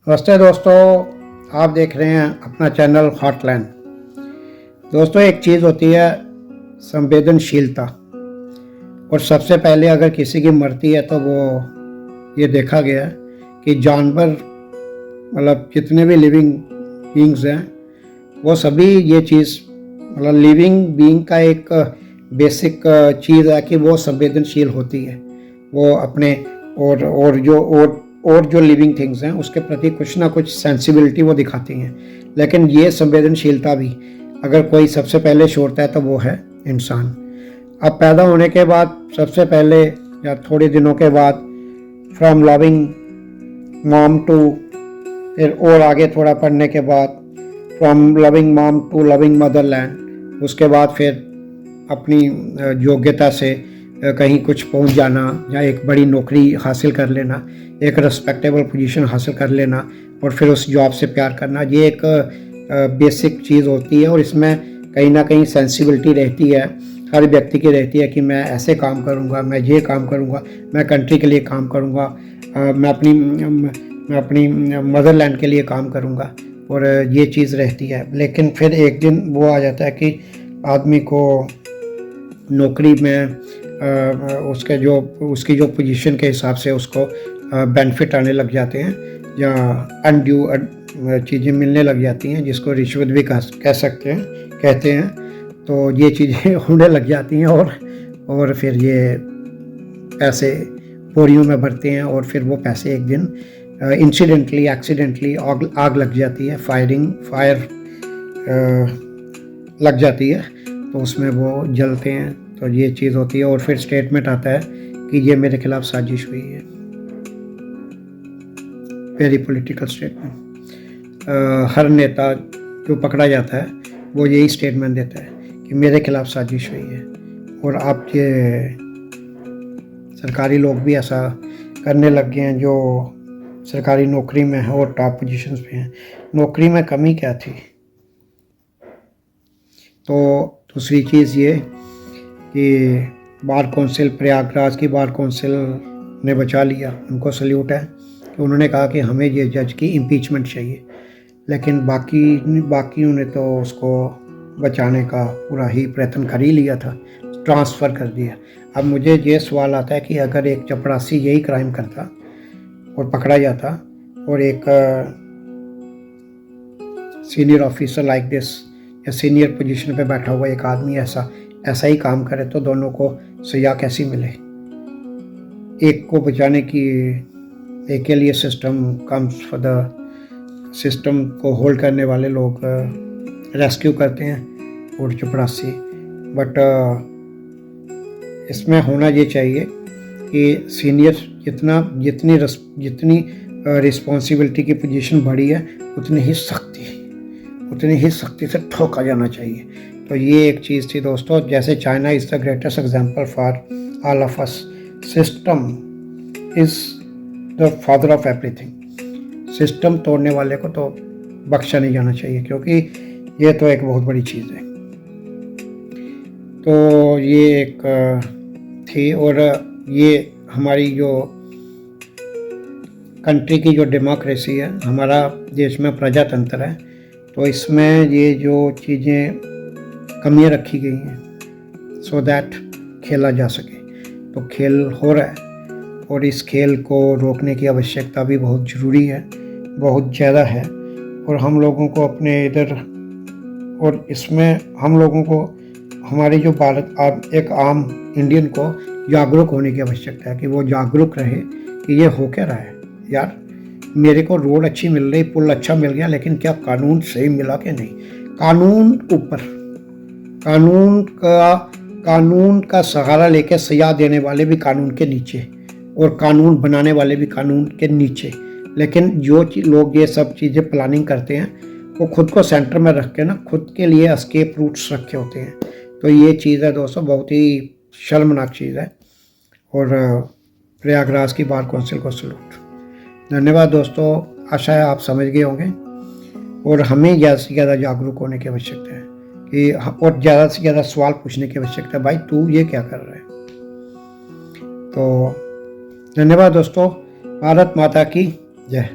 नमस्ते दोस्तों, आप देख रहे हैं अपना चैनल हॉटलाइन। दोस्तों, एक चीज़ होती है संवेदनशीलता। और सबसे पहले अगर किसी की मरती है तो वो ये देखा गया है कि जानवर मतलब जितने भी लिविंग बींग्स हैं वो सभी ये चीज़ मतलब लिविंग बींग का एक बेसिक चीज़ है कि वो संवेदनशील होती है। वो अपने और जो लिविंग थिंग्स हैं उसके प्रति कुछ ना कुछ सेंसिबिलिटी वो दिखाती हैं। लेकिन ये संवेदनशीलता भी अगर कोई सबसे पहले छोड़ता है तो वो है इंसान। अब पैदा होने के बाद सबसे पहले या थोड़े दिनों के बाद फ्रॉम लविंग मॉम टू, फिर और आगे थोड़ा पढ़ने के बाद from loving mom to loving motherland, उसके बाद फिर अपनी योग्यता से कहीं कुछ पहुंच जाना या एक बड़ी नौकरी हासिल कर लेना, एक रिस्पेक्टेबल पोजीशन हासिल कर लेना और फिर उस जॉब से प्यार करना, ये एक बेसिक चीज़ होती है। और इसमें कहीं ना कहीं सेंसिबिलिटी रहती है, हर व्यक्ति की रहती है कि मैं ऐसे काम करूँगा, मैं ये काम करूँगा, मैं कंट्री के लिए काम करूँगा, मैं अपनी मदरलैंड के लिए काम करूँगा, और ये चीज़ रहती है। लेकिन फिर एक दिन वो आ जाता है कि आदमी को नौकरी में उसकी जो पोजीशन के हिसाब से उसको बेनिफिट आने लग जाते हैं या अनड्यू चीज़ें मिलने लग जाती हैं, जिसको रिश्वत भी कहते हैं। तो ये चीज़ें होने लग जाती हैं और फिर ये पैसे बोरियों में भरते हैं और फिर वो पैसे एक दिन एक्सीडेंटली आग लग जाती है, फायर लग जाती है, तो उसमें वो जलते हैं। तो ये चीज़ होती है और फिर स्टेटमेंट आता है कि ये मेरे खिलाफ साजिश हुई है। Very political statement. हर नेता जो पकड़ा जाता है वो यही स्टेटमेंट देता है कि मेरे खिलाफ साजिश हुई है। और आप ये सरकारी लोग भी ऐसा करने लग गए हैं जो सरकारी नौकरी में है और टॉप पोजीशंस पे हैं। नौकरी में कमी क्या थी? तो दूसरी चीज़ ये कि बार कौंसिल, प्रयागराज की बार कौंसिल ने बचा लिया, उनको सल्यूट है कि उन्होंने कहा कि हमें ये जज की इम्पीचमेंट चाहिए। लेकिन बाकियों ने तो उसको बचाने का पूरा ही प्रयत्न कर ही लिया था, ट्रांसफ़र कर दिया। अब मुझे ये सवाल आता है कि अगर एक चपरासी यही क्राइम करता और पकड़ा जाता और एक सीनियर ऑफिसर लाइक दिस या सीनियर पोजीशन पे बैठा हुआ एक आदमी ऐसा ही काम करे, तो दोनों को सजा कैसी मिले? एक को बचाने की, एक के लिए system comes for the system को होल्ड करने वाले लोग रेस्क्यू करते हैं और चपरासी। बट इसमें होना ये चाहिए कि सीनियर जितनी रिस्पॉन्सिबिलिटी की पोजीशन बढ़ी है उतनी ही सख्ती से ठोका जाना चाहिए। तो ये एक चीज़ थी दोस्तों। जैसे China is the greatest example for all of us. System is the father of everything. System तोड़ने वाले को तो बख्शा नहीं जाना चाहिए, क्योंकि ये तो एक बहुत बड़ी चीज़ है। तो ये एक थी। और ये हमारी जो कंट्री की जो डेमोक्रेसी है, हमारा देश में प्रजातंत्र है, तो इसमें ये जो चीज़ें कमियां रखी गई हैं सो दैट खेला जा सके। तो खेल हो रहा है और इस खेल को रोकने की आवश्यकता भी बहुत ज़रूरी है, बहुत ज़्यादा है। और हम लोगों को अपने इधर, और इसमें हम लोगों को, हमारी जो एक आम इंडियन को जागरूक होने की आवश्यकता है कि वो जागरूक रहे कि ये हो क्या रहा है। यार, मेरे को रोड अच्छी मिल रही, पुल अच्छा मिल गया, लेकिन क्या कानून सही मिला कि नहीं? कानून ऊपर, कानून का सहारा लेके सजा देने वाले भी कानून के नीचे और कानून बनाने वाले भी कानून के नीचे। लेकिन जो लोग ये सब चीज़ें प्लानिंग करते हैं वो खुद को सेंटर में रख के ना खुद के लिए एस्केप रूट्स रखे होते हैं। तो ये चीज़ है दोस्तों, बहुत ही शर्मनाक चीज़ है। और प्रयागराज की बार कौंसिल को सलूट। धन्यवाद दोस्तों। आशा है आप समझ गए होंगे। और हमें ज़्यादा से ज़्यादा जागरूक होने की आवश्यकता है कि, और ज़्यादा से ज़्यादा सवाल पूछने की आवश्यकता है, भाई तू ये क्या कर रहा है? तो धन्यवाद दोस्तों। भारत माता की जय।